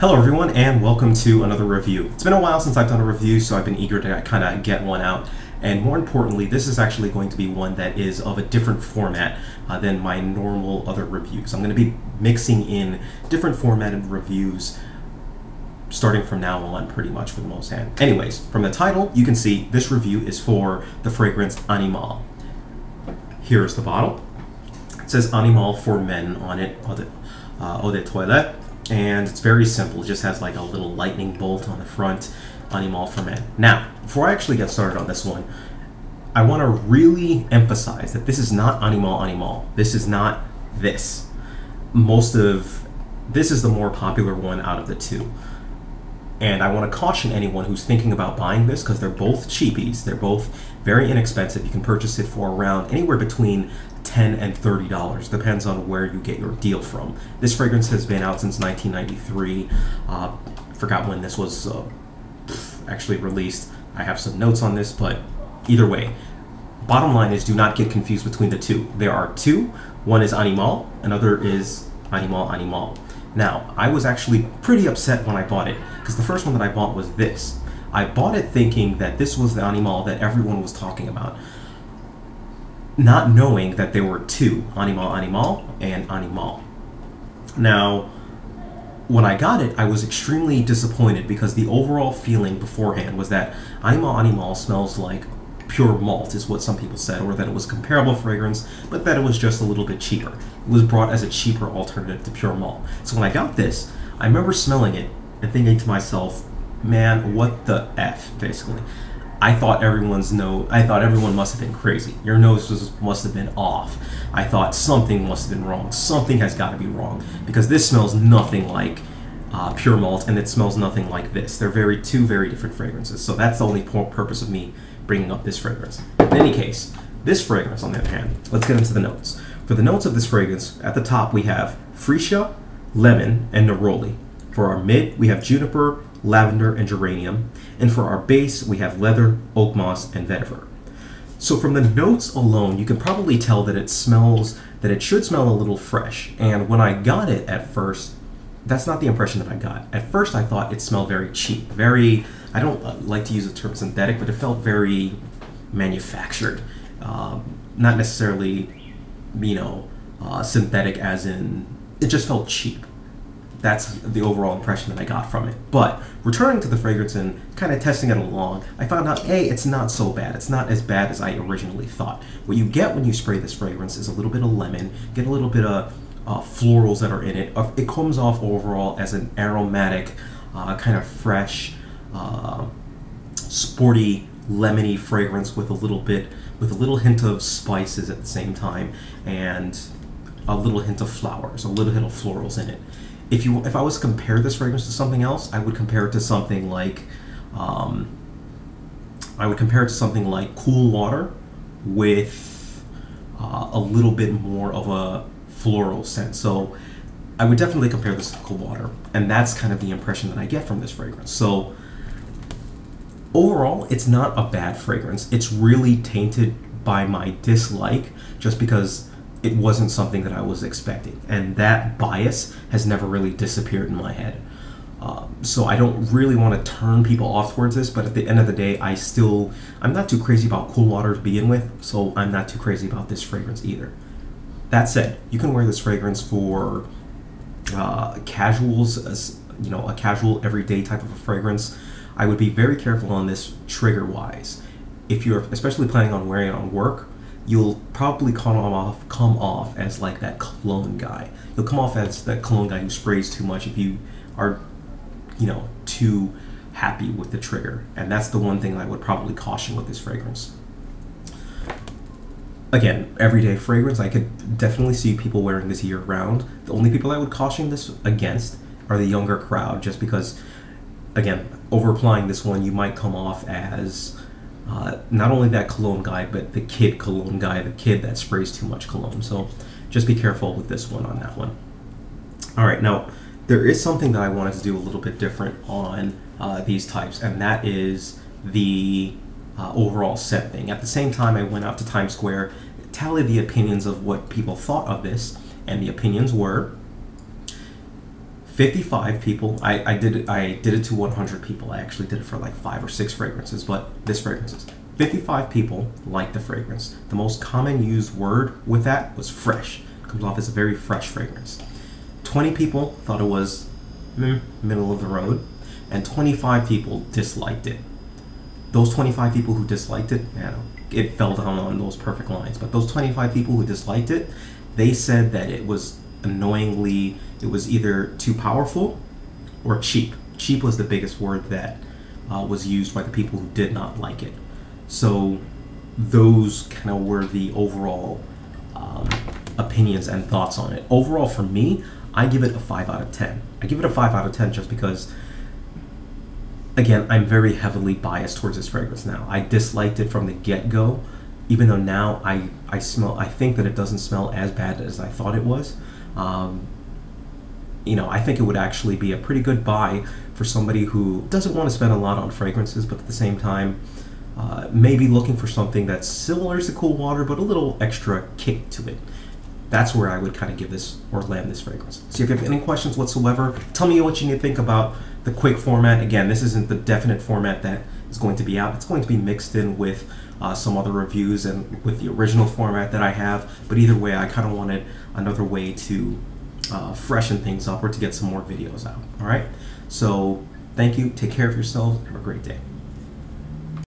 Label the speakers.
Speaker 1: Hello everyone and welcome to another review. It's been a while since I've done a review, so I've been eager to kind of get one out. And more importantly, this is actually going to be one that is of a different format than my normal other reviews. I'm going to be mixing in different formatted reviews starting from now on pretty much for the most part. Anyways, from the title, you can see this review is for the fragrance Animale. Here's the bottle. It says Animale for men on it, eau de toilette. And it's very simple. It just has like a little lightning bolt on the front. Animale for men. Now, before I actually get started on this one, I want to really emphasize that this is not Animale Animale. This is not this. This is the more popular one out of the two. And I want to caution anyone who's thinking about buying this because they're both cheapies. They're both very inexpensive. You can purchase it for around anywhere between $10 and $30. Depends on where you get your deal from. This fragrance has been out since 1993. Forgot when this was actually released. I have some notes on this, but either way, bottom line is do not get confused between the two. There are two. One is Animale, another is Animale Animale. Now, I was actually pretty upset when I bought it because the first one that I bought was this. I bought it thinking that this was the Animale that everyone was talking about, not knowing that there were two, Animale Animale and Animale. Now, when I got it, I was extremely disappointed because the overall feeling beforehand was that Animale Animale smells like pure malt, is what some people said, or that it was a comparable fragrance, but that it was just a little bit cheaper. It was brought as a cheaper alternative to pure malt. So when I got this, I remember smelling it and thinking to myself, man, what the F, basically. I thought everyone must have been crazy. Your nose must have been off. I thought something must have been wrong. Something has got to be wrong because this smells nothing like pure malt, and it smells nothing like this. They're two very different fragrances. So that's the only purpose of me bringing up this fragrance. In any case, this fragrance, on the other hand, let's get into the notes. For the notes of this fragrance, at the top we have freesia, lemon, and neroli. For our mid, we have juniper, lavender, and geranium. And for our base, we have leather, oak moss, and vetiver. So from the notes alone, you can probably tell that it should smell a little fresh. And when I got it at first, that's not the impression that I got. At first, I thought it smelled very cheap, I don't like to use the term synthetic, but it felt very manufactured. Not necessarily, synthetic as in, it just felt cheap. That's the overall impression that I got from it. But returning to the fragrance and kind of testing it along, I found out, A, it's not so bad. It's not as bad as I originally thought. What you get when you spray this fragrance is a little bit of lemon, get a little bit of florals that are in it. It comes off overall as an aromatic, kind of fresh, sporty, lemony fragrance with a little hint of spices at the same time, and a little hint of flowers, a little hint of florals in it. If I was to compare this fragrance to something else, I would compare it to something like Cool Water with a little bit more of a floral scent. So I would definitely compare this to Cool Water, and that's kind of the impression that I get from this fragrance. So overall, it's not a bad fragrance. It's really tainted by my dislike just because it wasn't something that I was expecting, and that bias has never really disappeared in my head. So I don't really want to turn people off towards this, but at the end of the day, I'm not too crazy about Cool Water to begin with, so I'm not too crazy about this fragrance either. That said, you can wear this fragrance for casuals, as a casual everyday type of a fragrance. I would be very careful on this trigger-wise. If you're especially planning on wearing it on work, you'll probably come off as like that cologne guy. You'll come off as that cologne guy who sprays too much if you are, too happy with the trigger. And that's the one thing I would probably caution with this fragrance. Again, everyday fragrance, I could definitely see people wearing this year round. The only people I would caution this against are the younger crowd, just because, again, over applying this one, you might come off as not only that cologne guy, but the kid cologne guy, the kid that sprays too much cologne. So just be careful with this one on that one. All right, now there is something that I wanted to do a little bit different on these types, and that is the overall scent thing. At the same time, I went out to Times Square, tallied the opinions of what people thought of this, and the opinions were 55 people. I did it to 100 people. I actually did it for like 5 or 6 fragrances, but this fragrance is 55 people liked the fragrance. The most common used word with that was fresh. It comes off as a very fresh fragrance. 20 people thought it was middle of the road, and 25 people disliked it. Those 25 people who disliked it, man, it fell down on those perfect lines. But those 25 people who disliked it, they said that it was annoyingly, it was either too powerful or cheap. Cheap was the biggest word that was used by the people who did not like it. So those kind of were the overall opinions and thoughts on it. Overall, for me, I give it a 5 out of 10. I give it a 5 out of 10 just because, again, I'm very heavily biased towards this fragrance now. I disliked it from the get-go, even though now I think that it doesn't smell as bad as I thought it was. You know, I think it would actually be a pretty good buy for somebody who doesn't want to spend a lot on fragrances, but at the same time, maybe looking for something that's similar to Cool Water, but a little extra kick to it. That's where I would kind of give this or land this fragrance. So if you have any questions whatsoever, tell me what you need to think about the quick format. Again, this isn't the definite format that is going to be out. It's going to be mixed in with some other reviews and with the original format that I have. But either way, I kind of wanted another way to freshen things up or to get some more videos out. All right. So thank you. Take care of yourselves. Have a great day.